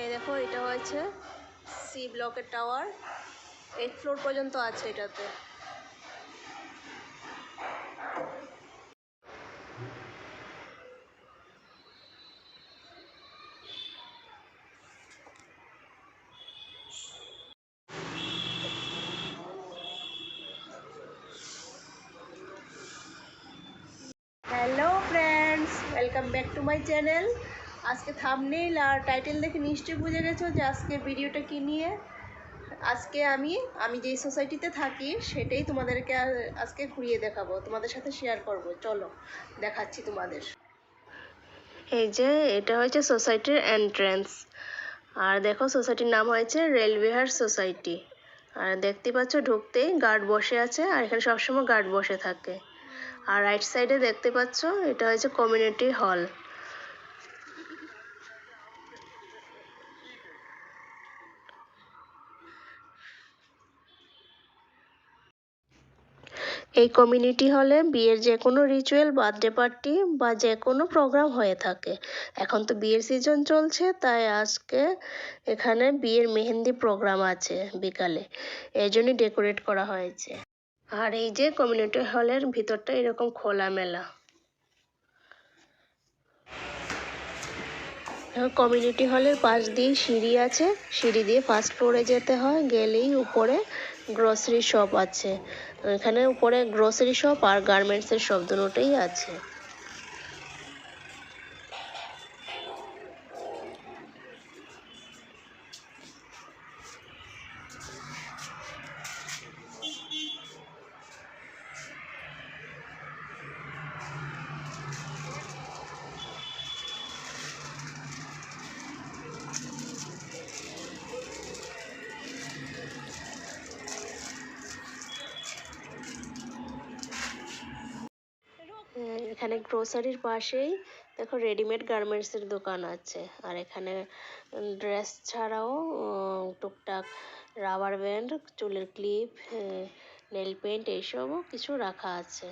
এই দেখো এটা হচ্ছে সি ব্লকের টাওয়ার, 8 ফ্লোর পর্যন্ত আছে এটাতে। Hello friends, welcome back to my channel. আজকে থাম্বনেইল আর টাইটেল দেখে নিশ্চয়ই বুঝে গেছো যে আজকে ভিডিওটা কী নিয়ে। আজকে আমি যেই সোসাইটিতে থাকি সেটাই তোমাদেরকে আজকে ঘুরিয়ে দেখাবো, তোমাদের সাথে শেয়ার করব। চলো দেখাচ্ছি তোমাদের। এই যে এটা হচ্ছে সোসাইটির এন্ট্রান্স, আর দেখো সোসাইটির নাম হয়েছে রেলবিহার সোসাইটি। আর দেখতে পাচ্ছ ঢুকতেই গার্ড বসে আছে, আর এখানে সবসময় গার্ড বসে থাকে। আর রাইট সাইডে দেখতে পাচ্ছ এটা হচ্ছে কমিউনিটি হল। এই কমিউনিটি হলে বিয়ের যে কোনো রিচুয়াল, বার্থডে পার্টি বা যে কোনো প্রোগ্রাম হয়ে থাকে। এখন তো বিয়ের সিজন চলছে, তাই আজকে এখানে বিয়ের মেহেন্দি প্রোগ্রাম আছে বিকালে, এই জন্যই ডেকোরেট করা হয়েছে। আর এই যে কমিউনিটি হলের ভিতরটা এরকম খোলামেলা। কমিউনিটি হলের পাশ দিয়ে সিঁড়ি আছে, সিঁড়ি দিয়ে ফার্স্ট ফ্লোরে যেতে হয়, গেলেই উপরে গ্রোসারি শপ আছে। এখানে উপরে গ্রোসারি শপ আর গার্মেন্টসের শপ দুটোই আছে। এখানে গ্রোসারির পাশেই দেখো রেডিমেড গার্মেন্টসের দোকান আছে। আর এখানে ড্রেস ছাড়াও টুকটাক রাবার ব্যান্ড, চুলের ক্লিপ, নেল পেন্ট এইসবও কিছু রাখা আছে।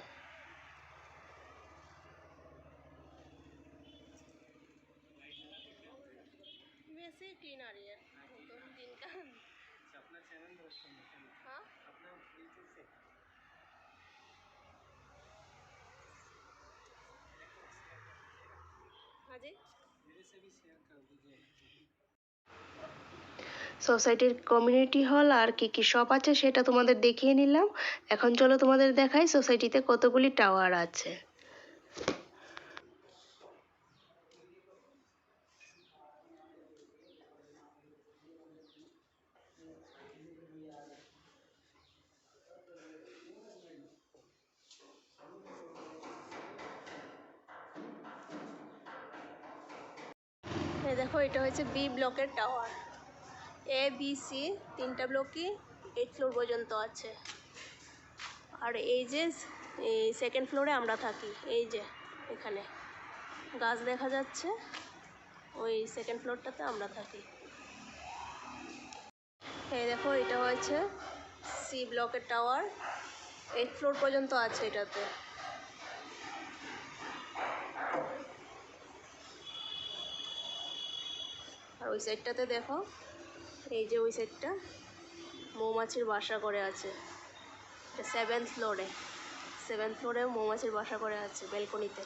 সোসাইটির কমিউনিটি হল আর কি কি শপ আছে সেটা তোমাদের দেখিয়ে নিলাম। এখন চলো তোমাদের দেখাই সোসাইটিতে কতগুলি টাওয়ার আছে। দেখো এটা হচ্ছে বি ব্লকের টাওয়ার। এ বি সি তিনটা ব্লকই 8 ফ্লোর পর্যন্ত আছে। আর এই যে এই সেকেন্ড ফ্লোরে আমরা থাকি, এই যে এখানে গাছ দেখা যাচ্ছে, ওই সেকেন্ড ফ্লোরটাতে আমরা থাকি। এই দেখো এটা হচ্ছে সি ব্লকের টাওয়ার, 8 ফ্লোর পর্যন্ত আছে এটাতে। আর ওই সাইডটাতে দেখো, এই যে ওই সাইডটা মৌমাছির বাসা করে আছে। এটা 7th ফ্লোরে, 7th ফ্লোরেও মৌমাছির বাসা করে আছে ব্যালকনিতে।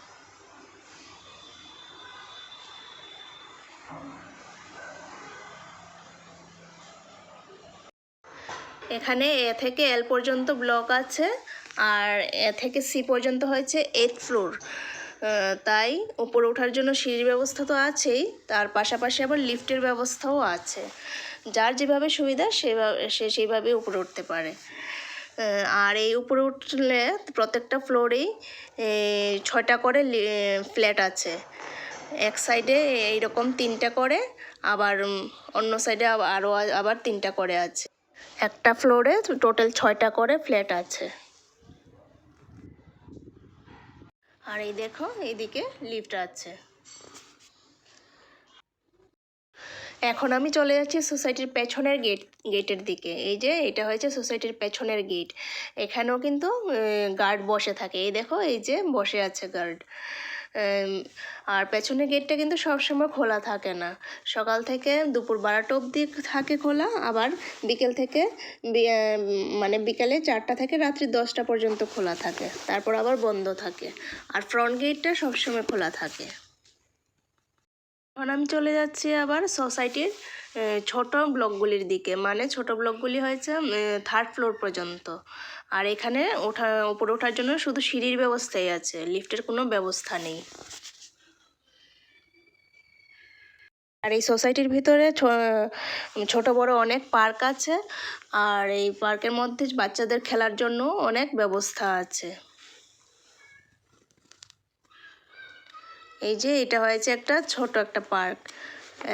এখানে এ থেকে এল পর্যন্ত ব্লক আছে, আর এ থেকে সি পর্যন্ত হয়েছে 8th ফ্লোর। তাই উপরে ওঠার জন্য সিঁড়ির ব্যবস্থা তো আছেই, তার পাশাপাশি আবার লিফটের ব্যবস্থাও আছে। যার যেভাবে সুবিধা সে সেইভাবে উপরে উঠতে পারে। আর এই উপরে উঠলে প্রত্যেকটা ফ্লোরেই 6টা করে ফ্ল্যাট আছে। এক সাইডে এইরকম 3টা করে, আবার অন্য সাইডে আরও আবার 3টা করে আছে। একটা ফ্লোরে টোটাল 6টা করে ফ্ল্যাট আছে। আর এই দেখো এইদিকে লিফট আছে। এখন আমি চলে যাচ্ছি সোসাইটির পেছনের গেটের দিকে। এই যে এটা হয়েছে সোসাইটির পেছনের গেট। এখানেও কিন্তু গার্ড বসে থাকে। এই দেখো এই যে বসে আছে গার্ড। আর পেছনের গেটটা কিন্তু সবসময় খোলা থাকে না, সকাল থেকে দুপুর 12টা অবধি থাকে খোলা, আবার বিকেল থেকে মানে বিকেলে 4টা থেকে রাত্রি 10টা পর্যন্ত খোলা থাকে, তারপর আবার বন্ধ থাকে। আর ফ্রন্ট গেটটা সবসময় খোলা থাকে। এখন আমি চলে যাচ্ছি আবার সোসাইটির ছোট ব্লকগুলির দিকে, মানে ছোট ব্লকগুলি হয়েছে 3rd ফ্লোর পর্যন্ত। আর এখানে উপরে ওঠার জন্য শুধু সিঁড়ির ব্যবস্থাই আছে, লিফটের কোনো ব্যবস্থা নেই। আর এই সোসাইটির ভিতরে ছোট বড় অনেক পার্ক আছে, আর এই পার্কের মধ্যে বাচ্চাদের খেলার জন্য অনেক ব্যবস্থা আছে। এই যে এটা হয়েছে একটা ছোট একটা পার্ক,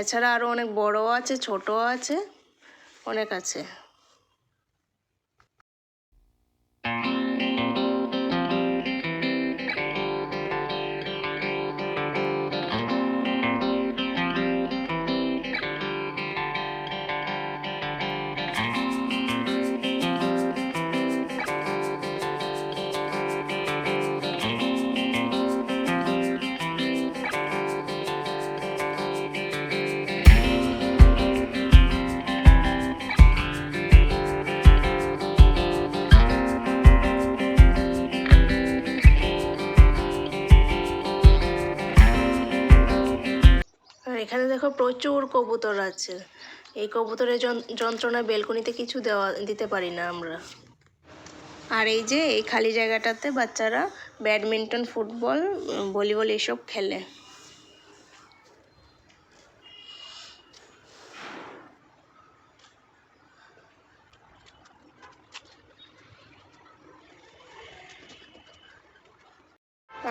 এছাড়া আরও অনেক বড়ও আছে, ছোটও আছে, অনেক আছে। এখানে দেখো প্রচুর কবুতর আছে। এই কবুতরের যন্ত্রণা বেলকনিতে কিছু দিতে পারি না আমরা। আর এই যে এই খালি জায়গাটাতে বাচ্চারা ব্যাডমিন্টন, ফুটবল, ভলিবল এসব খেলে।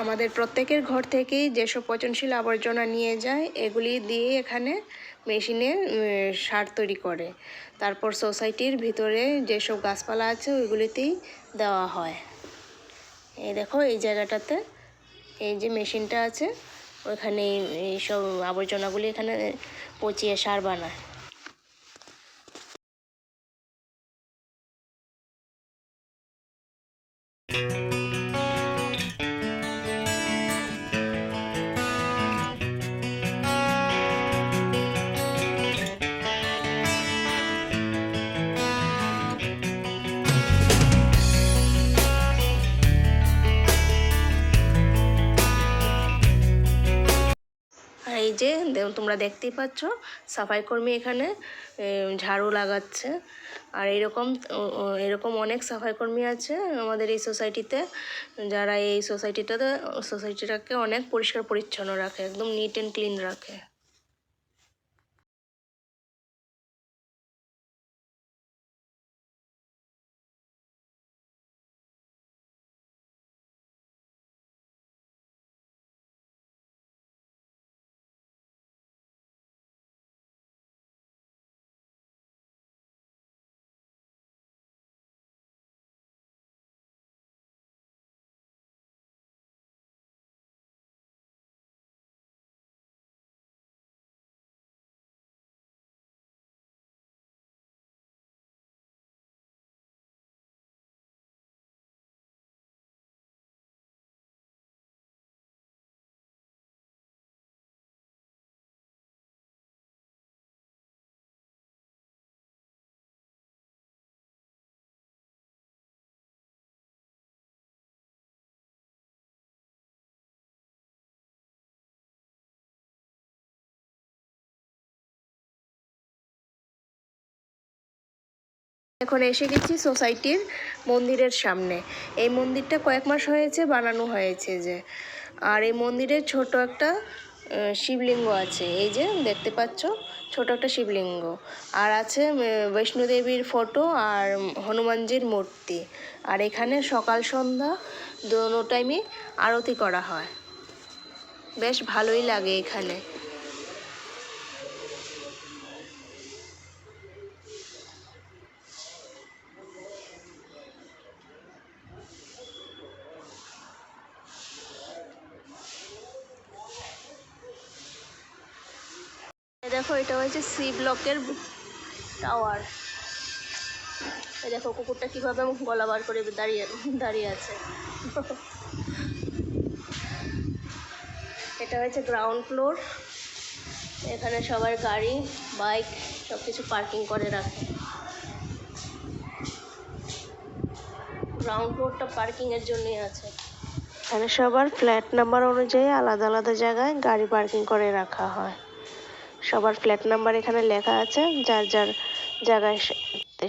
আমাদের প্রত্যেকের ঘর থেকেই যেসব পচনশীল আবর্জনা নিয়ে যায়, এগুলি দিয়ে এখানে মেশিনে সার তৈরি করে। তারপর সোসাইটির ভিতরে যেসব গাছপালা আছে ওইগুলিতেই দেওয়া হয়। এই দেখো এই জায়গাটাতে এই যে মেশিনটা আছে, ওইখানে এইসব আবর্জনাগুলি এখানে পচিয়ে সার বানায়। এই যে তোমরা দেখতেই পাচ্ছ সাফাই কর্মী এখানে ঝাড়ু লাগাচ্ছে। আর এরকম অনেক সাফাই কর্মী আছে আমাদের এই সোসাইটিতে, যারা এই সোসাইটিটাকে অনেক পরিষ্কার পরিচ্ছন্ন রাখে, একদম নিট অ্যান্ড ক্লিন রাখে। এখন এসে গেছি সোসাইটির মন্দিরের সামনে। এই মন্দিরটা কয়েক মাস হয়েছে বানানো হয়েছে যে, আর এই মন্দিরে ছোট একটা শিবলিঙ্গ আছে, এই যে দেখতে পাচ্ছ ছোট একটা শিবলিঙ্গ, আর আছে বৈষ্ণোদেবীর ফটো আর হনুমানজির মূর্তি। আর এখানে সকাল সন্ধ্যা দোনো টাইমে আরতি করা হয়, বেশ ভালোই লাগে এখানে। দেখো এটা হচ্ছে সি ব্লকের টাওয়ার। এই দেখো কুকুরটা কিভাবে গলা বার করে দাঁড়িয়ে আছে। এটা হচ্ছে গ্রাউন্ড ফ্লোর। এখানে সবার গাড়ি, বাইক সব কিছু পার্কিং করে রাখে। গ্রাউন্ড ফ্লোরটা পার্কিংয়ের জন্যই আছে। এখানে সবার ফ্ল্যাট নাম্বার অনুযায়ী আলাদা আলাদা জায়গায় গাড়ি পার্কিং করে রাখা হয়। সবার ফ্ল্যাট নাম্বার এখানে লেখা আছে, যার যার জায়গায়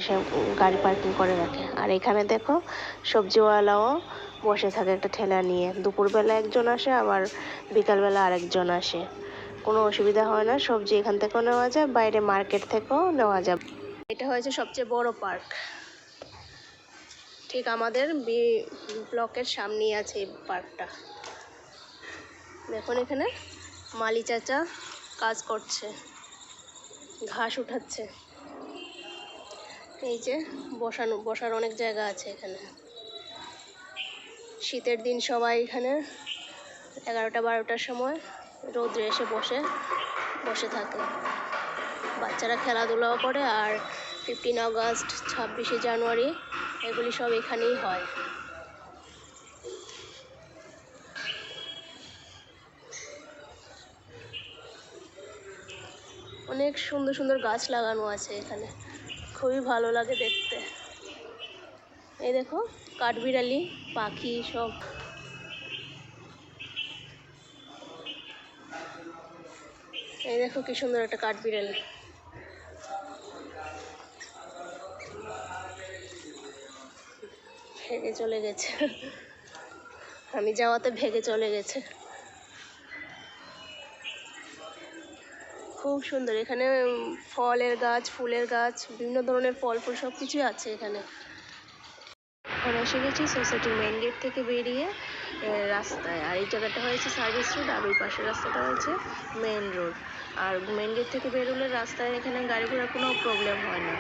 সে গাড়ি পার্কিং করে রাখে। আর এখানে দেখো সবজিওয়ালাও বসে থাকে একটা ঠেলা নিয়ে। দুপুরবেলা একজন আসে, আবার বিকালবেলা আরেকজন আসে। কোনো অসুবিধা হয় না, সবজি এখান থেকেও নেওয়া যায়, বাইরে মার্কেট থেকেও নেওয়া যায়। এটা হয়েছে সবচেয়ে বড় পার্ক, ঠিক আমাদের ব্লকের সামনেই আছে এই পার্কটা। দেখুন এখানে মালি চাচা কাজ করছে, ঘাস উঠাচ্ছে। এই যে বসার অনেক জায়গা আছে এখানে। শীতের দিন সবাই এখানে 11টা-12টার সময় রোদ্রে এসে বসে থাকে। বাচ্চারা খেলাধুলাও করে। আর 15 আগস্ট, 26শে জানুয়ারি এগুলি সব এখানেই হয়। অনেক সুন্দর সুন্দর গাছ লাগানো আছে এখানে, খুবই ভালো লাগে দেখতে। এই দেখো কাঠবিড়ালি পাখি সব। এই দেখো কি সুন্দর একটা কাঠবিড়ালি। ভেগে চলে গেছে, আমি যাওয়াতে ভেগে চলে গেছে। খুব সুন্দর। এখানে ফলের গাছ, ফুলের গাছ, বিভিন্ন ধরনের ফল ফুল সব কিছুই আছে এখানে। এখন এসে গেছি সোসাইটির মেন গেট থেকে বেরিয়ে রাস্তায়। আর এই জায়গাটা হয়েছে সার্ভিস রোড, আর ওই পাশের রাস্তাটা হয়েছে মেন রোড। আর মেন গেট থেকে বেরোলে রাস্তায় এখানে গাড়ি ঘোড়ার কোনো প্রবলেম হয় না,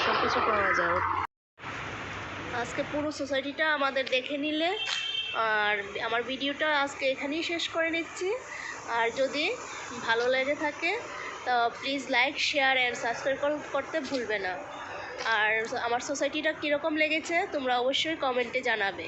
সব কিছু পাওয়া যায়। আজকে পুরো সোসাইটিটা আমাদের দেখে নিলে, আর আমার ভিডিওটা আজকে এখানেই শেষ করে নিচ্ছি। আর যদি ভালো লেগে থাকে তো please like, share and subscribe করতে ভুলবে না। আর আমার সোসাইটিটা কীরকম লেগেছে তোমরা অবশ্যই কমেন্টে জানাবে।